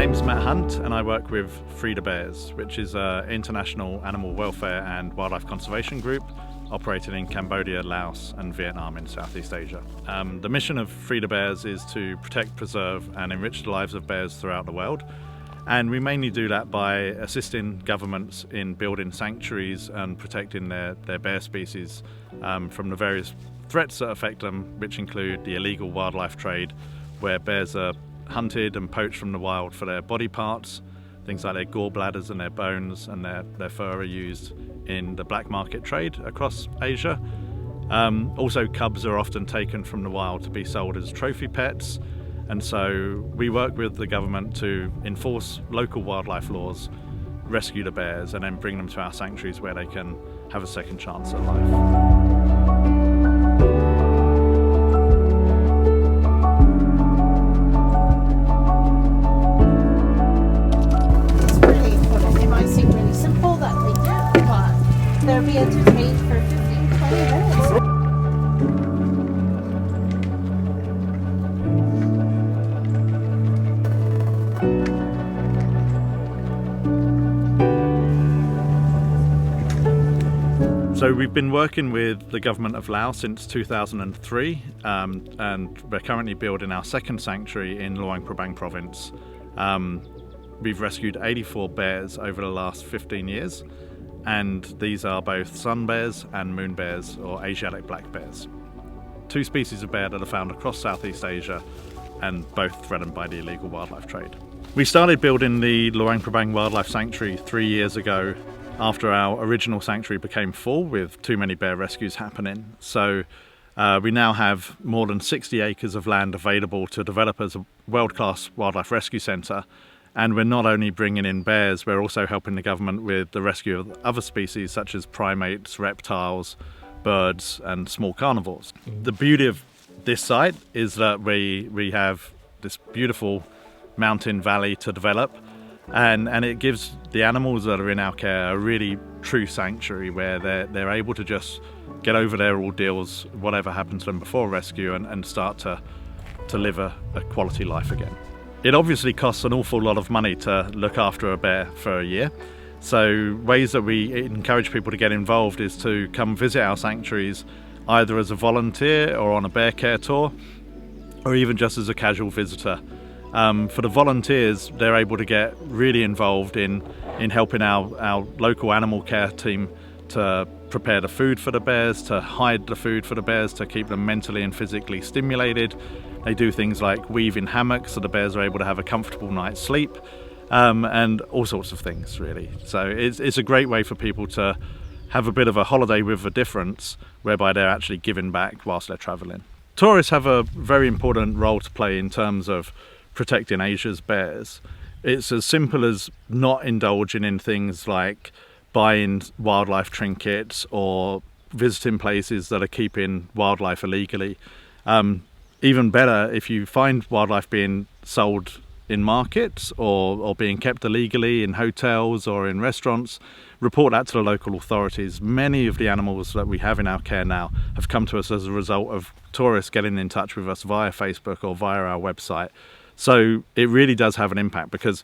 name's Matt Hunt and I work with Free the Bears, which is an international animal welfare and wildlife conservation group operating in Cambodia, Laos and Vietnam in Southeast Asia. The mission of Free the Bears is to protect, preserve and enrich the lives of bears throughout the world. And we mainly do that by assisting governments in building sanctuaries and protecting their bear species from the various threats that affect them, which include the illegal wildlife trade, where bears are hunted and poached from the wild for their body parts. Things like their gallbladders and their bones and their fur are used in the black market trade across Asia. Also, cubs are often taken from the wild to be sold as trophy pets. And so we work with the government to enforce local wildlife laws, rescue the bears, and then bring them to our sanctuaries where they can have a second chance at life. They'll be entertained for 15-20 minutes. So we've been working with the government of Laos since 2003 and we're currently building our second sanctuary in Luang Prabang province. We've rescued 84 bears over the last 15 years. And these are both sun bears and moon bears, or Asiatic black bears. Two species of bear that are found across Southeast Asia and both threatened by the illegal wildlife trade. We started building the Luang Prabang Wildlife Sanctuary 3 years ago after our original sanctuary became full with too many bear rescues happening. So we now have more than 60 acres of land available to develop as a world-class wildlife rescue centre. And we're not only bringing in bears, we're also helping the government with the rescue of other species such as primates, reptiles, birds and small carnivores. The beauty of this site is that we have this beautiful mountain valley to develop and it gives the animals that are in our care a really true sanctuary where they're able to just get over their ordeals, whatever happened to them before rescue, and start to live a quality life again. It obviously costs an awful lot of money to look after a bear for a year. So ways that we encourage people to get involved is to come visit our sanctuaries either as a volunteer or on a bear care tour, or even just as a casual visitor. For the volunteers, they're able to get really involved in helping our local animal care team to prepare the food for the bears, to hide the food for the bears, to keep them mentally and physically stimulated. They do things like weave in hammocks so the bears are able to have a comfortable night's sleep, and all sorts of things really. So it's a great way for people to have a bit of a holiday with a difference, whereby they're actually giving back whilst they're travelling. Tourists have a very important role to play in terms of protecting Asia's bears. It's as simple as not indulging in things like buying wildlife trinkets or visiting places that are keeping wildlife illegally. Even better, if you find wildlife being sold in markets or being kept illegally in hotels or in restaurants, report that to the local authorities. Many of the animals that we have in our care now have come to us as a result of tourists getting in touch with us via Facebook or via our website. So it really does have an impact because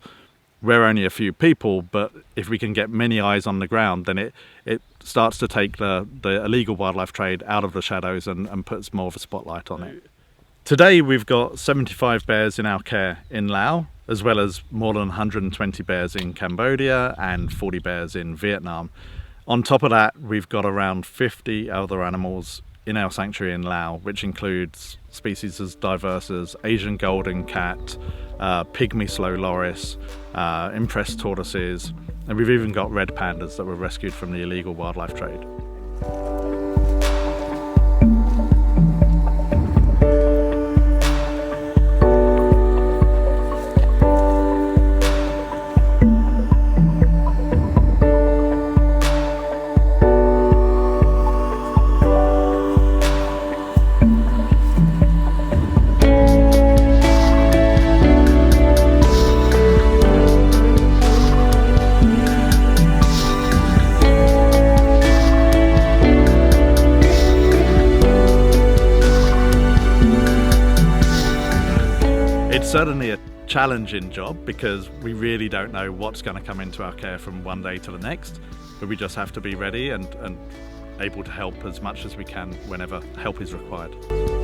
we're only a few people, but if we can get many eyes on the ground, then it starts to take the illegal wildlife trade out of the shadows and puts more of a spotlight on it. Today we've got 75 bears in our care in Laos, as well as more than 120 bears in Cambodia and 40 bears in Vietnam. On top of that, we've got around 50 other animals in our sanctuary in Laos, which includes species as diverse as Asian golden cat, pygmy slow loris, impressed tortoises, and we've even got red pandas that were rescued from the illegal wildlife trade. Certainly a challenging job because we really don't know what's going to come into our care from one day to the next, but we just have to be ready and able to help as much as we can whenever help is required.